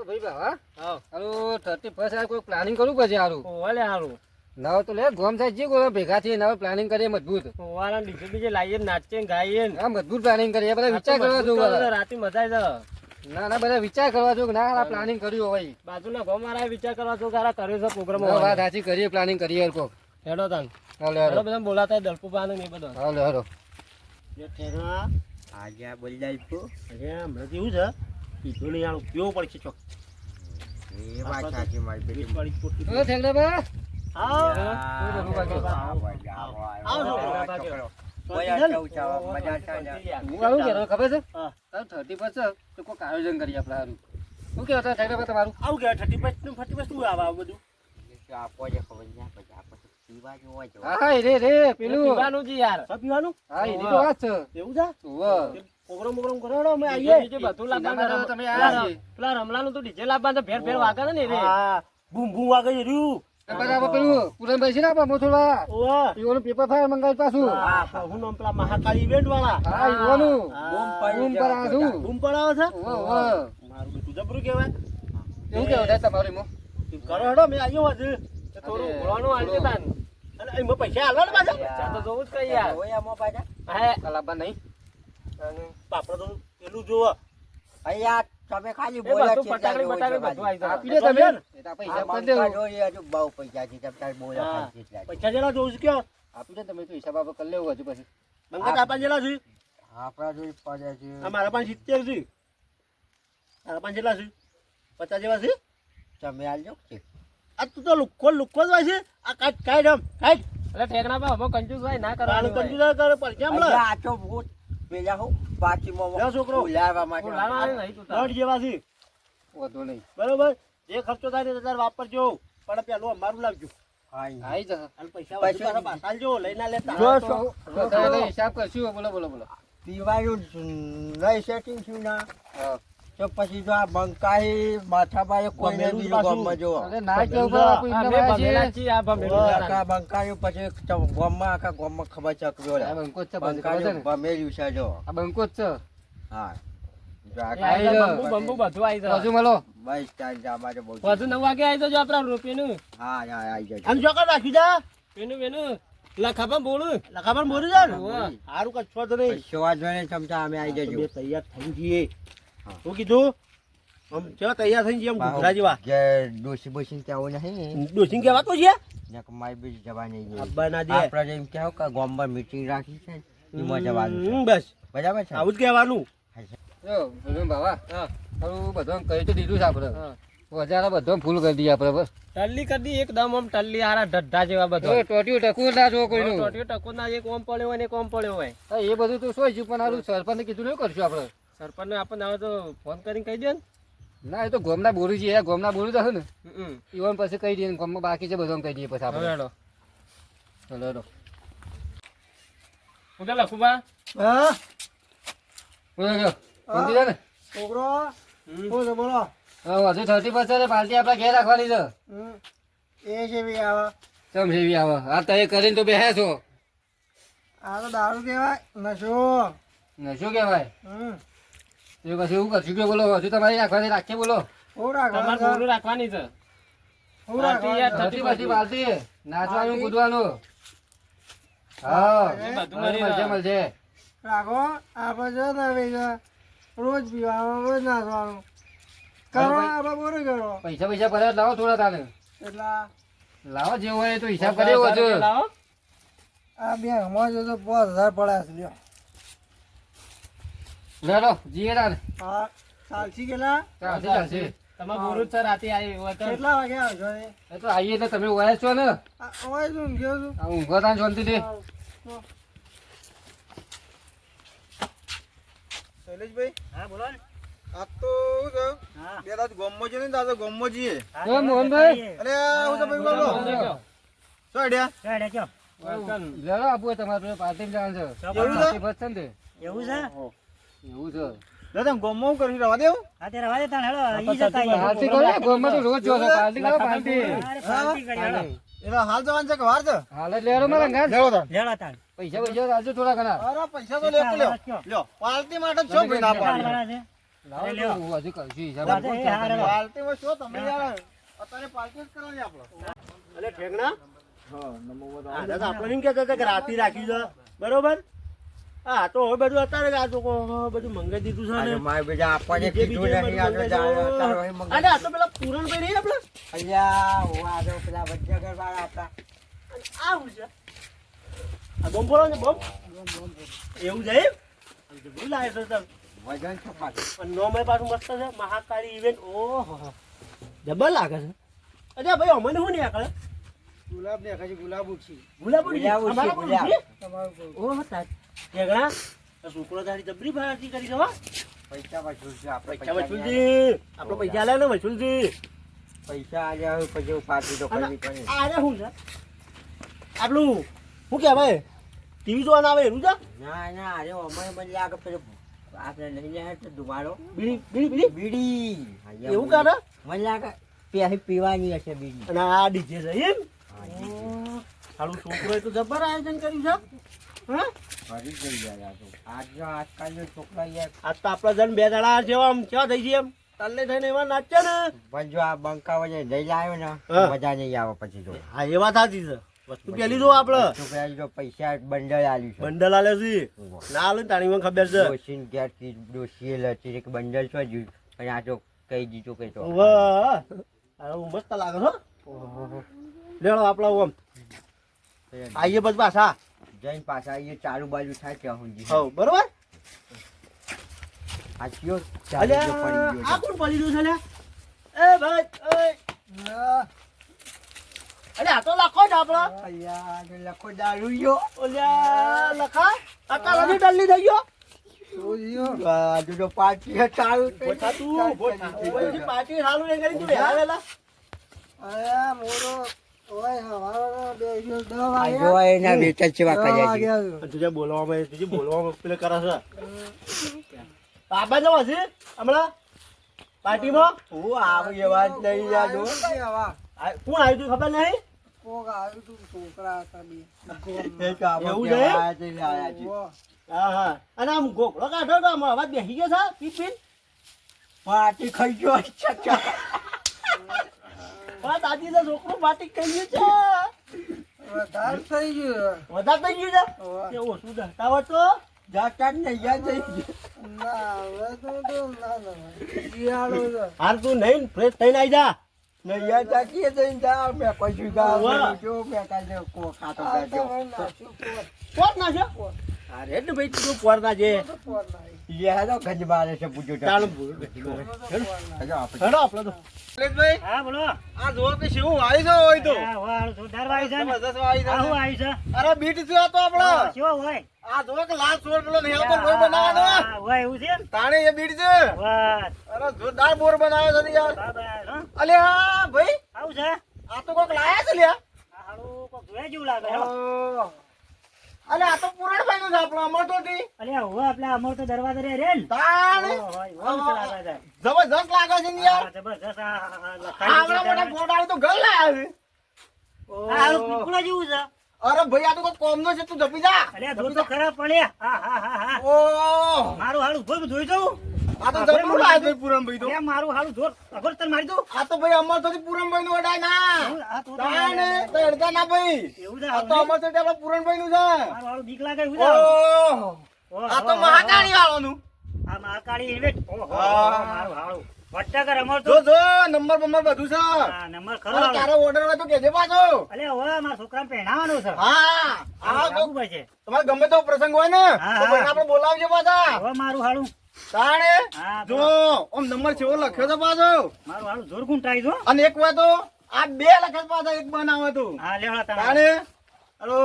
ભાઈ બાવા હારું 31 કોઈ પ્લાનિંગ કરવું પછી હારું ઓલે હારું નવ તો લે ગોમ સાહેબ જે કોઈ ભેગા થી નવ પ્લાનિંગ કરીએ મજબૂત ઓવાળા ડીજે બીજે લાવીએ નાચીએ ગાઈએ હા મજબૂત પ્લાનિંગ કરીએ બધા વિચાર કરવા જોવું રાતે મજા આવે ના ના બધા વિચાર કરવા જો ના આ પ્લાનિંગ કર્યું હોય બાજુના ગામ વાળા વિચાર કરવા જો કર્યો છે પ્રોગ્રામ વાત સાચી કરીએ પ્લાનિંગ કરીએ કો હેડો તાન હાલો હેડો બધા બોલાતા દલપુ પાન ને બધો હાલો હાલો જે ઠેરા આજે આ બોલી જાય તો આજે હમણાં કેવું છે કીધું નહીં આનું કેવું પડશે ચોક એ વાત સાચી મારી બેટી પડી પોટી ઓ ઠેકડા બા આયોજન કરીએ આપડે સારું શું કેવું તમારું આવું કે 35 શું આવે બધું હા રે પેલું પીવાનું છે યાર પીવાનું હા એની તો વાત છે એવું છે પ્રોગ્રામ કરાવડો અમે એ આવીએ બીજું બધું લાવવાનું તમે આયા છે પેલા રમલાનું તો ડીજે લાવવાનું તો ફેર વાગે ને રે હા બૂમ બૂમ વાગે છે રહ્યું બરાબર પેલું પુરનભાઈ છે ને આપણા મોથોડવા ઓવા ઈઓનું પેપર ફાયર મંગાવી પાછું હા હું નામ પેલા મહાકાળી ઇવેન્ટ વાળા હા ઈઓનું બૂમ પડાવે છે મારું બેટું જબરું કહેવાય એવું કેવું થાય તમારું એમાં કરો હેડો મેં આવ્યો હજુ થોડું ઘોડાનું આલજે તાન અને એમાં પૈસા આલવા ને પાછા પૈસા તો જોવું જ કઈ યાર ઓય આમાં પાછા હે કલાબા નહીં અને પાપડ તો પેલું જોવો અહીંયા તમે ખાલી બોલ્યા છે પટાકડી બધું આવી જાય આપી દે તમે એટા પૈસા પણ દેવો હજુ બહુ પૈસા છે તમે બોલ્યા ખાઈ છે પૈસા જેલા જોઉં છું કે આપી દે તમે તો હિસાબ આપ કરી લેવું હજુ પછી મંગત આપા જેલા છે આપડા જોઈ પડ્યા છે અમારા પાસે 70 છે આ પાંચ જેલા છે 50 જેવા છે તમે આલજો છે આ તું તો લુક્કો જ હોય છે આ કાઢ આમ કાઢ એટલે ઠેકણા પર હવે કંજૂસ ભાઈ ના કરવાનું કંજૂસ ના કરે પર કેમ લે આ તો ભૂત પેલા હું પાટીમાં છોકરો લાવવા માટે નહીં તું દોડ જેવા છે વધુ નહીં બરોબર જે ખર્ચો થાય ને તાર વાપરજો પણ પેલું અમારું લાવજો આઈ જા અને પૈસા પાછાલજો લઈને લેતા જો હિસાબ કરશું બોલો પીવાયું નહીં સેટિંગ થયું ના તો પછી જો આ બંકાઈ માથાભાઈ કોઈને બીજું ગામમાં જો અરે ના કેવું બાપુ આખા બંકાઈ પછી ગામમાં આખા ગામમાં ખબર ચકવ્યો આ બંકો જ છે બંકાઈ બમેર્યું છે જો આ બંકો જ છે હા બંબુ બધું આવી જાય હજુ મળો બસ ચાલ જા મારે બહુ હજુ 9 વાગે આવી જજો આપણા રૂપિયાનું હા આવી જાય આમ ચોકર રાખી જા પેનું લખાપણ બોલું જા સારું કચ્છો તો નહીં શોવા જોઈને ચમચા અમે આવી જજો તૈયાર થઈ જઈએ શું કીધું આમ કેવા તૈયાર થઈ એમ ઘૂઘરા જેવા જે ડોસી બોસી કેવું નહીં ડોસી કેવાતો છે ને મારી બીજી જવા નહીં અબ્બા ના દે આપણે એમ કેવું કે ગામમાં મીટિંગ રાખી છે એમાં જવાનું બસ બરાબર છે આવું જ કહેવાનું જો ભગવાન બાવા હા બધું કહી તો દીધું છે આપણે વધારે બધું ફૂલ કરી દઈએ આપણે બસ ટલ્લી કરી દી એકદમ આમ ટલ્લી હારા ઢઢા જેવા બધું ટોટિયું ટકું ના જો કોઈનું ટોટિયું ટકું ના એક ઓમ પડ્યો હોય ને એક ઓમ પડ્યો હોય એ બધું તો સોય પણ હારું સરપંચને કીધું નહીં કરશું આપણે સરપંચને આપણને હવે તો ફોન કરીને કહી દે ને ના એ તો ગોમના બોરી છે ગોમના બોરી તો હશે ને ઈવન પછી કહી દઈએ ગોમમાં બાકી છે બધું કહી દઈએ પછી આપણે હેડો ચલો હેડો હું ચાલ લખુબા હા બોલો ને છોકરો બોલો હજુ 30% પાર્ટી આપડે ઘેર રાખવાની છે એ જેવી આવે ચમ જેવી આવે આ તો એ કરીને તો બેહે છો આ તો દારૂ કહેવાય નશો કહેવાય એ પછી એવું કરશું કે બોલો હજુ તમારી રાખવાની રાખીએ બોલો રાખવાની છે પાર્ટી નાચવાનું કૂદવાનું હા મળશે રાખો આપણે રોજ પીવાનું રોજ નાચવાનું પૈસા ભરે લાવો થોડા તાને એટલા લાવો જેવો હોય તો હિસાબ કર્યો હતો આ બે હમણાં જો તો 5000 પડ્યા છે લેલો જીએ તાને હા ચાલશી કેટલા ચાલશે તમાર બોરું છે રાતે આવી હોય તો કેટલા વાગે આવશો એ તો આવીએ એટલે તમે ઓયા છો ને ઓય છું ગયો છું આ ઊંઘો તાન શાંતિથી શૈલેષભાઈ હા બોલો ને આ તો હું છે બે દાદ ગોમમાં છે ને દાદા ગોમમાં જઈએ મોહનભાઈ અરે હું તો ભાઈ બોલો શું આઈડિયા લેલો આપું તમારે પાર્ટી જવાનું છે એવું છે એવું છે દાદા ગોમમાં કરી રવા દેવું હા તે રવા દે તાણ હેડો ઈ જતા પાર્ટી કરો ગોમમાં તો રોજ જો પાર્ટી કરો પાર્ટી એટલે હાલ જવાનું છે કે વાર છે? હાલ જ લેવાનો મારા ઘર. લેવો તાણ. લેડા તાણ પૈસા રાજુ થોડા ઘણા. અરે પૈસા તો લેવો લ્યો. લ્યો પાર્ટી માટે જ છો ભાઈ ના પાડી. લાવો તો હું હજુ કરું છું હિસાબ. પાર્ટીમાં છો તમે યાર? અત્યારે પાર્ટી જ કરવાની આપણે. અલે ઠેકણા હા નમો આને તો આપણે એમ કહેતા હતા કે રાતે રાખી દો બરોબર હા તો હવે બધું અત્યારે આ તો બધું મંગાઈ દીધું છે ને મારે બેટા આપણને કીધું નહીં આપણે તારો અરે આ તો પેલા પૂરણભાઈ નહીં આપણે અલ્યા હું આ તો પેલા વજ્જાગર વાળા આપણા આ હું છે આ બોમ્બ બોલો ને બોમ્બ એવું છે એમ જબરું લાગે છે તમ વજન છે પાછું અને નોમે પાછું મસ્ત છે મહાકાળી ઇવેન્ટ ઓહો જબર લાગે છે અરે ભાઈ અમને શું નહીં આકળે ગુલાબ ને ખાલી ગુલાબ ઉઠી. ગુલાબ ગુલાબ અમારા છે, પણ તમારું કહું. ઓહો તાર ઠેકણા આ છોકરો તારી જબરી ભાજી કરી છે હો પૈસા વસૂલ છે આપણે પૈસા વસૂલજી આપણો પૈસા લે ને વસૂલજી પૈસા આલ્યા હોય પછી પાર્ટી તો કરવી પડે આ શું છે આપણું શું કહેવાય ટીવી જોવાના આવે એનું છે ના ના અરે અમારે મને લાગે પેલું આપણે લઈ લે તો દુબારો બીડી બીડી બીડી બીડી એવું કરે મને લાગે પેલી પીવાની હશે બીડી અને આ ડીજે છે એમ હાજી હાલું છોકરોએ તો જબર આયોજન કર્યું છે હા ફરી જઈ ગયા તો આજકાલનો છોકરા યાર આજ તો આપણા જણ બે દાડા જેવા આમ કેવા થઈ ગયા એમ તલ્લે થઈને એવા નાચે ને પણ જો આ બંકા વજે લઈ આવ્યો ને હા. મજા નહીં આવે પછી તો હા એ વાત સાચી છે વસ્તુ પેલી જો આપણે છોકરા જો પૈસા બંડલ આલ્યું છે બંડલ આલે છે ના આલે ને તાણી મને ખબર છે ડોશીને ઘેરથી ડોશીએ લચી એક બંડલ છો જ અને આ તો કહી દીધું કે તો વાહ આ મસ્ત લાગે છો લેડો આપણા ઓમ આઈએ બસ પાછા જઈને પાછા એ ચાલુ બાજુ થાય ત્યાં સુધી હવ બરોબર આ કયો ચાલુ જો પડી આ ગયો કોણ પડી રહ્યું છે લ્યા એ ભાઈ અરે આ તો લખો જ આપણો અલ્યા આ તો લખો દારૂ ગયો ઓલ્યા લખા આકા નથી ડલ્લી થઈ ગયો આજુ તો પાર્ટી હે ચાલુ બોછા તું બોછી પાર્ટી હાલું ને કરી તું બેહાવેલા અરે મોરો ઓય હવારો બે દિવસ દવા આ આવ્યા. જોવા એના વેચા જેવા કર્યા છે તુજે બોલવામાં પેલે કરે છે બાબા જવા છે હમણાં પાર્ટીમાં હું આવું એવા જ નહીં યાર જો કોણ આવ્યું તું ખબર નહીં કોક આવ્યું તું છોકરા હતા બે. એ કામ એવું કેવા છે? છે આયા છે. ઓહ, હા હા અને આમ ગોખલો કાઢો તો આમ અવાજ બેસી ગયો છે પીપ પીપ પાર્ટી ખાઈ ગયો ચચા હા દાદી તો છોકરું પાર્ટી કરી ગયું વધારે થઈ ગયું. છે વધારે થઈ ગયું ઓહ, છે એવું શું દસ્તાવેજ તો જાતા જ નહીં યાર થઈ ગયો ના, હવે તો ના ના શિયાળો છે. હાલ તું નહીં ફ્રેશ થઈને આવી જા નહીં યાર જાતીએ જઈને જા મેં કશું વાહ. ગાવ જો મેં કાલે કો ખાતો આ તો બેઠો હવે નાખ્યું પોર. પોત ના છે અરે ને ભાઈ તું પોર ના છે તો પોર નાખ્યું. લે તો ગંજ મારે છે પૂછો તો ચાલો હેડો આપણે હેડો આપણે તો લલિતભાઈ, હા બોલો આ જુઓ કે શેવું વાય છે હોય તો. જોરદાર વાય છે જબરદસ્ત વાય છે. આવું આવી છે અરે બીટ છે આ તો આપણો. કેવો હોય આ જુઓ કે લાલ સોળ પેલો નહીં આવતો લોહી બનાવવાનો. હોય એવું છે તાણે એ બીટ છે. વાહ અરે જોરદાર બોર બનાવ્યો છે યાર. બાબા અલ્યા ભાઈ, આવું છે આ તો કોક લાયા છે લ્યા. આ હાલું કોક જોયા જેવું લાગે હેડો. ઓહ. અલ્યા આ તો પુરાણભાઈ નું છે આપણો અમરતો થી. અલ્યા હવે આપણે અમર તો દરવાજા રે રે ને તાણે જબરદસ્ત લાગે છે ને યાર. જબરજસ્ત આવડા મોટા ફોટા તો ઘર લાયા છે. પીપળા જેવું છે અરે ભાઈ આ તો કોઈ કોમ નો છે, તું જપી જા. અલ્યા દૂધ તો ખરાબ પડ્યા હા હા હા હા ઓહ, મારું હાલું જોઈ જોઈ જવું આ તો જબરું લાગે ભાઈ પુરણભાઈ તો. અલ્યા મારું હાલું જોર અગર તને મારી દઉં આ તો ભાઈ અમરતો થી પુરણભાઈ નું અડાય ના. આ તો તાણે તો અડતા ના ભાઈ. એવું છે આ તો અમરતો થી આપણા પુરણભાઈ નું છે. મારું હાલું બીક લાગે એવું છે ઓહ, આ તો મહાકાળી વાળાનું. આ મહાકાળી ઇવેન્ટ ઓહો હા. મારું હાલું વટ્ટાકર અમર તો જો જો નંબર બંબર બધું છે. આ નંબર ખરો અરે હાલો. તારો ઓર્ડર હોય તો કેજે પાછો. અલ્યા હવે મારા છોકરાને પહેરાવાનું છે હા આ તો ભાઈ છે તમારે ગમે તો પ્રસંગ હોય ને હા, તો હા. ભાઈને આપણે બોલાવજો પાછા. હવે મારું હાલું તાણે હા જો આમ નંબર કેવો લખ્યો છે પાછો. મારું હાલું જોર ગુંટાઈ દો અને એક વાર તો આ બે લખ્યા પાછા એક બનાવે તો. હા લેવડા તમે તાણે હલો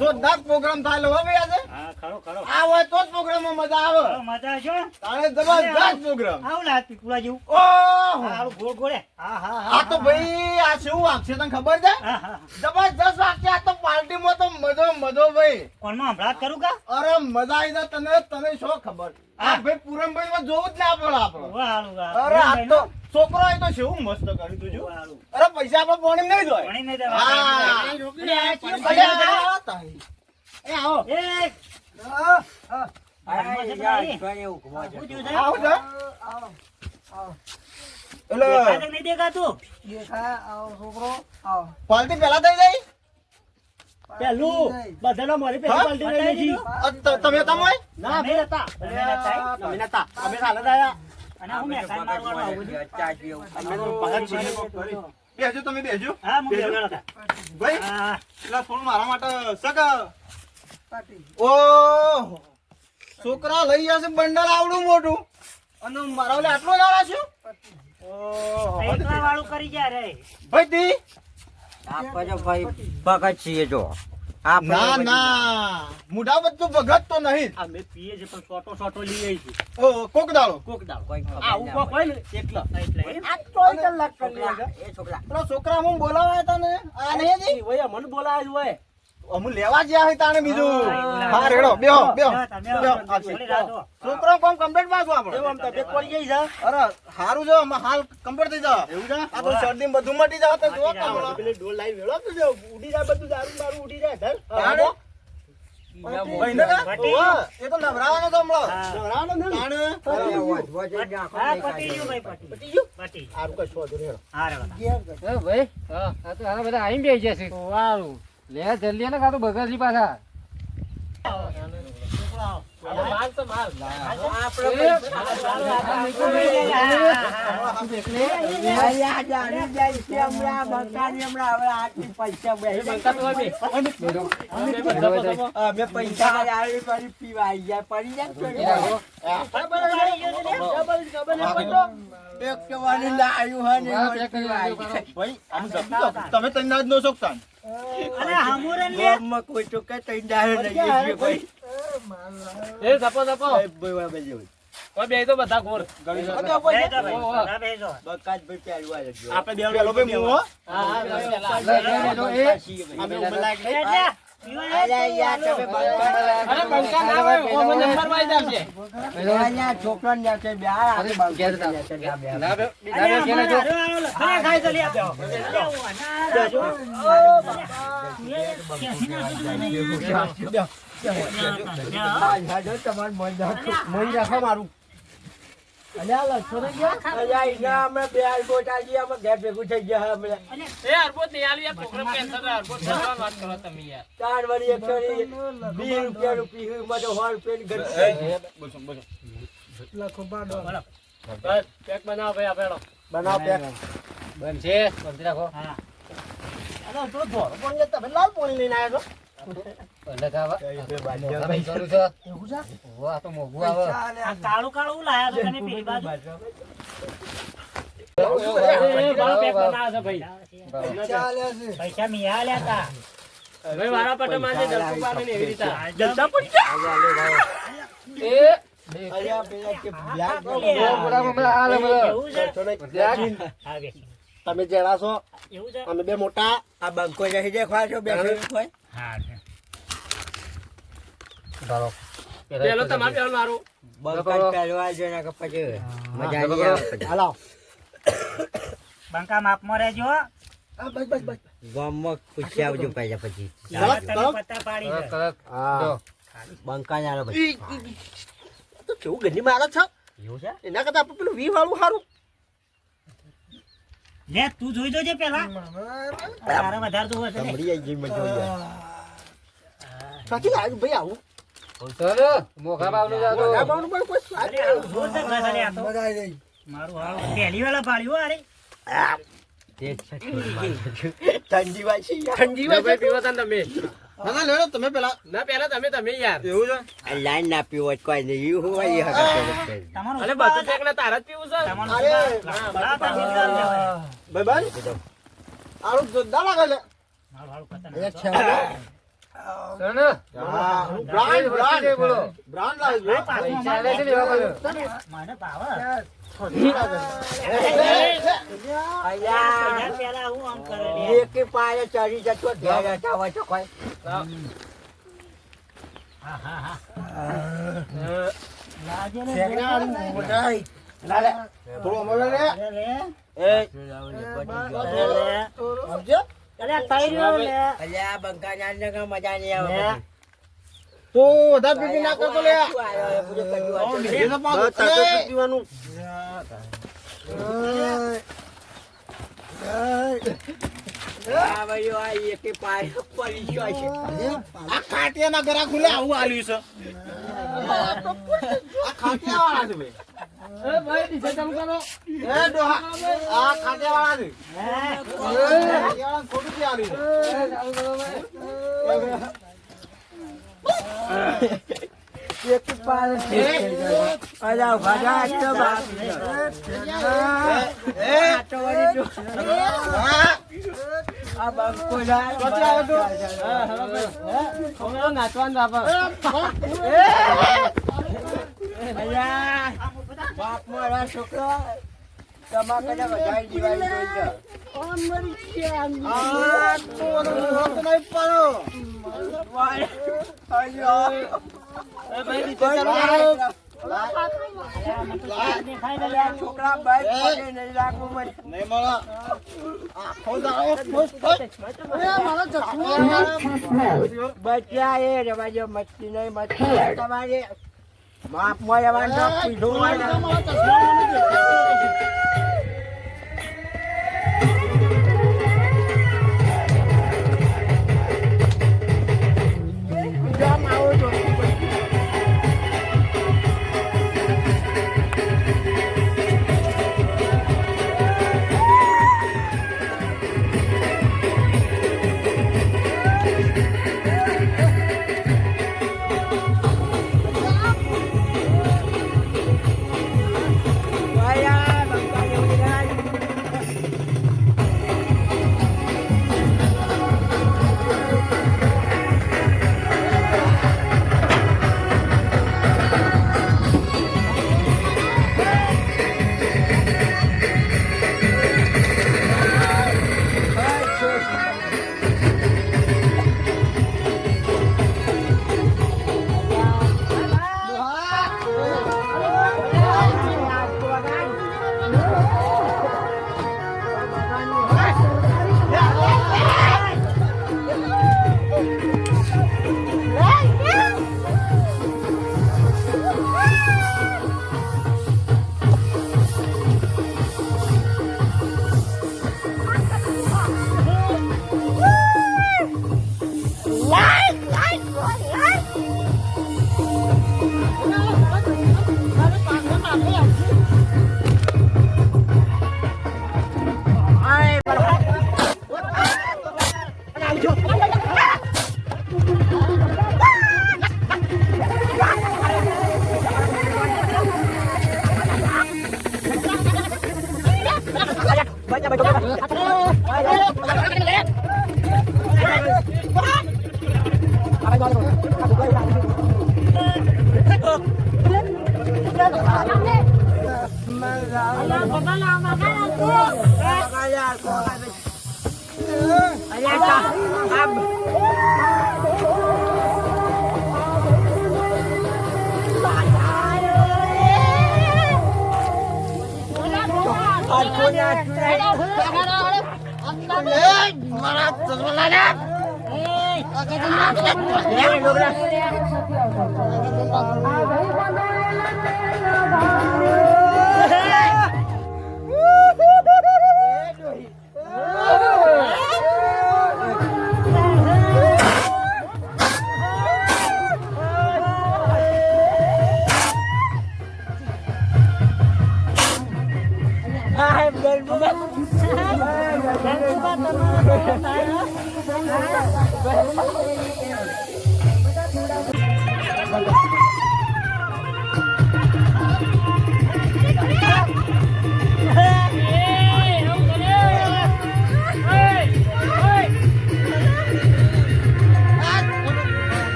જોરદાર પ્રોગ્રામ થાય લો ભાઈ આજે. હા ખરો ખરો આ હોય તો જ પ્રોગ્રામમાં મજા આવે. હવે મજા આવજો તાણે જબરદસ્ત પ્રોગ્રામ. આવું લાગ પીપળા જેવું ઓહ, હાલું ગોળ ગોળે હા હા આ તો ભાઈ આ શું વાગશે તને ખબર છે? હા હા જબરદસ્ત વાગશે. આ તો પાર્ટીમાં તો મજો મજો ભાઈ. કોણમાં હમણાં કરું કા અરે મજા આવી જાય તને તને શું ખબર આ ભાઈ પૂરણભાઈ માં જોવું જ ના પડે આપણે. વાળું અરે આ તો છોકરો એ તો શું મસ્ત કર્યું તું જો. અરે પૈસા આપણે પોણી નહીં જોય. પાણી નહીં હા. એ આવો એ આવો જા. એટલે નહીં દેખાતું દેખાય આવો છોકરો આવો પાર્ટી પહેલા થઈ જાય. પેલું બધાનો મારી પેલી પાલટી લઈ લેજી તમે તમે ના અમે નતા અમે નતા અમે કાલે જ આયા. અને હું મેકાન મારવાનો આવું છું અમે તો પગાર છીએ. બેસજો તમે બેસજો. હા હું બેઠો હતા ભાઈ હા એટલે થોડું મારા માટે સક પાટી ઓ છોકરા લઈ જશે બંડલ આવડું મોટું અને મારા ઓલે આટલો જ આવે છે. ઓહો એકલા વાળું કરી જા રે ભાઈ તી આપણે ભાઈ ભગત છીએ જો ના ના મુઢા બધું ભગત તો નહીં. અમે પીએ છે પણ સોટો સોટો લઈ આવી છે ઓ કોક દાડો કોક દાળ કોઈ આવું કોક હોય ને એકલા એટલે આ તોય કલાક કરી લેજો. એ છોકરા પેલા છોકરા હું બોલાવ્યા હતા ને આ નહીં હતી ઓય મને બોલાય હોય અમુ લેવા જ્યાં હોય તાણે બીજું હા રેડો બેહો બેહો છોકરો કોમ કમ્પ્લીટ માં છું આપણે એવું આમ તબિયત પડી ગઈ છે અરે હારું જો આમાં હાલ કમ્પ્લીટ થઈ જા એવું છે આ તો શરદી બધું મટી જાવ તો જો કામ પેલી ડોલ લાઈ વેળો તો જો ઉડી જાય બધું દારૂ બારૂ ઉડી જાય ધર તાણે ભાઈ ને ઓવા એ તો નવરાવાનો તો હમણાં હા. નવરાવાનો ને તાણે હા પટી ગયું ભાઈ પટી પટી ગયું પટી હારું કશું વાંધો નહીં હેડો. હા રે બધા ઘેર ગયો. ભાઈ આ તો આના બધા આઈ બેસી જશે વારું લે જલ્દી ને કાતો બગડલી પાછા માલ તો માલ ભાઈ આમ જમી જાઓ. તમે તઈ ના જ નો શકતા અને હમુરન લે કોઈ તો કઈ તઈ ડાહે નહીં ભાઈ એ જપો જપો કોઈ બે તો બધા ગોળ બેજો ભાઈ બધા બેજો બકાતભાઈ પહેરવા જજો આપણે બે પેલો ભાઈ મું હો અમે ઉભા લાગે એટલે પીવા યાર તમે અરે બંકા ના હોય ઓમો નંબર વાઈ જાવશે છોકરા ને બે ના બે કેને જો ખાઈ તો લે આપ્યો તમારે મન રાખો મારું અલ્યા લખો ને ભેગું થઈ ગયા અમે એ અરબોત નહીં આલી આ પ્રોગ્રામ કેન્સલ રે અરબોત કરવાનો વાત કરો તમે યાર 4 વાળી 120 રૂપિયા રૂપી માં તો 100 રૂપિયા લખો બાડો પેક બનાવો ભાઈ આપેડો બનાવ પેક બન છે બંધ રાખો હા અરે થોડો ધોરો પણ જતા ભાઈ લાલ પાણી લઈને આવ્યો છો એટલે ખાવા ભાઈ કરું છો એવું છે વાહ તો મોગું આવે ચાલે આ કાળું કાળું લાયા તો તને પેલી બાજુ બાળો પેક બનાવે છે ભાઈ ચાલે છે પૈસા મિયા લ્યા તા ભાઈ વારા પટે માજે જલકો પાડે ને એવી રીતે જલસા પડી ગયા એ અલ્યા પેલા કે બ્લેક બોલા બોલા આ લે એવું છે હા બે તમે જેડા છો એવું છે અમે બે મોટા આ બંકો જઈ દેખવા છો બેઠો કોઈ હા બાળો પેલો તમારે પેલો મારું બંકા પહેરવા જો ને કે પછી મજા નહીં આવે હાલો બંકા માપમાં રહેજો બસ બસ બસ ગામમાં પૂછી આવજો પહેલા પછી તમે પત્તા પાડી દે જો બંકા ના પછી તો કેવું ગંદી મારા છે એવું છે એના કરતા આપણે પેલું વી વાળું સારું લે તું જોઈ જોજે પેલા તારે વધારે તો હશે ને મળી આવી ગઈ મજા સાચી લાગ્યું ભાઈ આવું ચલો મોખા બાવનું જાતો ગાવાનું પણ કોઈ સ્વાદ અરે આવું જોર છે ઘર આ તો મજા આવી ગઈ મારું હાલ પહેલી વાળા પાડ્યું અરે તે ઠંડી વાસી ઠંડી ભાઈ પીવો તા તમે ના ના લેડો તમે પેલા ના પેલા તમે યાર એવું છે આ લાઈન ના પીવો હોય કોઈ નહીં એવું હોય એ હકે તમારું અરે બધું પેક ને તારા જ પીવું છે તમારું અરે, બળા તા નીકળ લેવાય ભાઈ ભાઈ આવું જોરદાર લાગે છે મારું હાલ પતા એક છે સણ હા બ્રાન્ડ બ્રાન્ડ બોલો બ્રાન્ડ લાગે છે પૈસા લે છે લેવા પડે મને ભાવ પેલા હું આમ કરે લે. એકે પાયે ચડી જતો ઘેર રહેતા હોય તો કોઈ લાગે ને શેકડાનું મોટાઈ. થોડું અમારે લે. લે. એ, લે. સમજ્યો? અરે તઈ રહ્યો લે. અલ્યા બંકા જાન ને મજા નહીં આવે લે. તો વધારે પીપી ના કરતો લે. શું આયો એ પૂરો કર્યું આવો હતું. મીઠી ના પાડો. બસ તાતો એ, પીવાનું. આ ભાઈઓ આ એકે પાયે પડી ગયો છે. આ ખાટિયાના ઘરા ખુલે આવું આલ્યું છે. આ ખાટિયાવાળા છે ભાઈ. એ ભાઈ ડીજે ચાલુ કરો. એ ડોહા, આ ખાટિયાવાળા છે. ખાટિયાવાળાને ખોટું ક્યાં આલ્યું છે? એ ચાલુ કરો ભાઈ. અલ્યા ભાજા તો બાપ આ બંકો જાય ક્યાંથી આવો છો? હા, હવે ભાઈ. હમણાં નાચવાનું બાપા. અલ્યા બાપ મારા છોકરા તમાકડા વધારે દિવાળી જોઈ છે. આ તો મોઢો તો નહીં પાડો. અલ્યા એ ભાઈ ડીજે ચાલુ કરો. દેખાય ને લે. છોકરા બાઈક પગે નહીં રાખવું મને. નહીં મળે. આખો દાડો ખુશ થઈ. એ મારા જખમો. બચ્યા એ રવાજો મસ્તી નહીં મસ્તી તમારે માપમાં રહેવાનું પીધું હોય ને. મારા ચશ્મા મને દેખાય. વાયા બંકા જેવું જાય.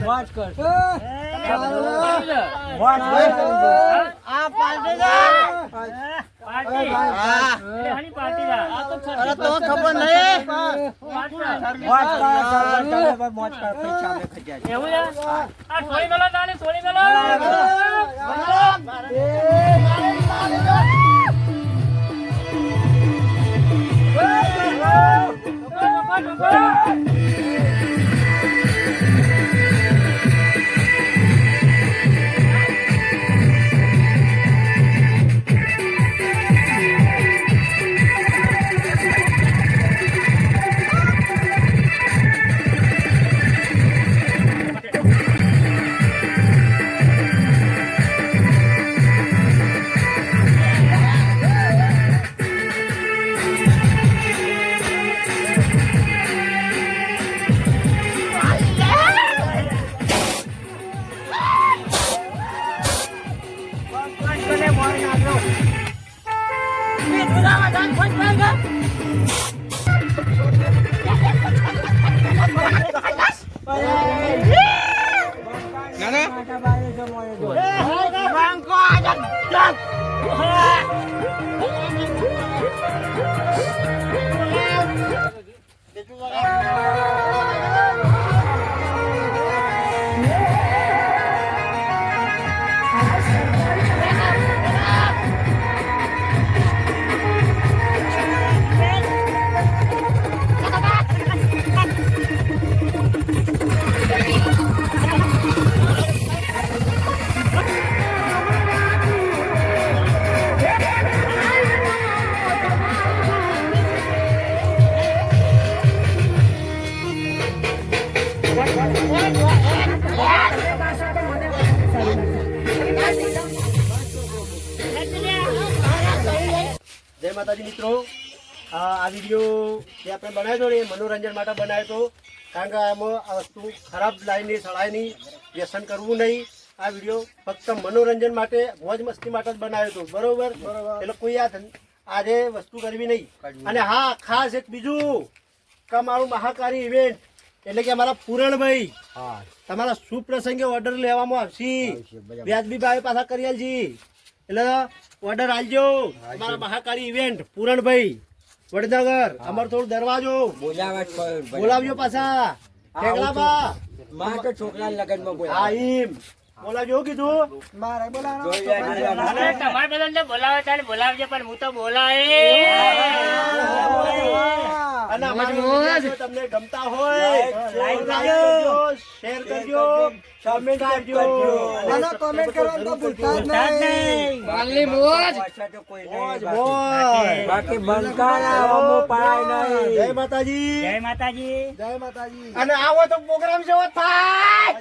મોજ કર. આ પાર્ટી અરે તો ખબર નહીં જય માતાજી મિત્રો, આ વિડીયો જે આપણે બનાવ્યો ને એ મનોરંજન માટે બનાવ્યો હતો. કારણ કે આમાં આ વસ્તુ ખરાબ લાઈનની સળાઈની વ્યસન કરવું નહીં. આ વિડીયો ફક્ત મનોરંજન માટે, મોજ મસ્તી માટે જ બનાવ્યો હતો. બરોબર? એટલે કોઈ આજે વસ્તુ કરવી નહીં. અને હા, ખાસ એક બીજું કે મારું મહાકારી ઇવેન્ટ એટલે કે અમારા પૂરણભાઈ તમારા શુભ પ્રસંગે ઓર્ડર લેવામાં આવશે. વ્યાજબી ભાઈ પાછા કરી આલજી. એટલે ઓર્ડર આલજો. અમારા મહાકાળી ઇવેન્ટ પૂરણભાઈ વડનગર, અમરથોડ દરવાજો બોલાવજો. પાછા છોકરા લગન માં હા એમ બોલાવજો. કીધું મારે બોલાવો તમારે બધાને બોલાવે ત્યારે બોલાવજો, પણ હું તો બોલાય. અને અમારા તમને ગમતા હોય લાઈક કરજો, શેર કરજો, કમેન્ટ કરજો. અને કોમેન્ટ કરવાનું તો ભૂલતા જ નહીં. પાલની મોજ. બાકી બંકારા અમો પાય નહીં. જય માતાજી. જય માતાજી. જય માતાજી. અને આવો તો પ્રોગ્રામ જેવો થાય.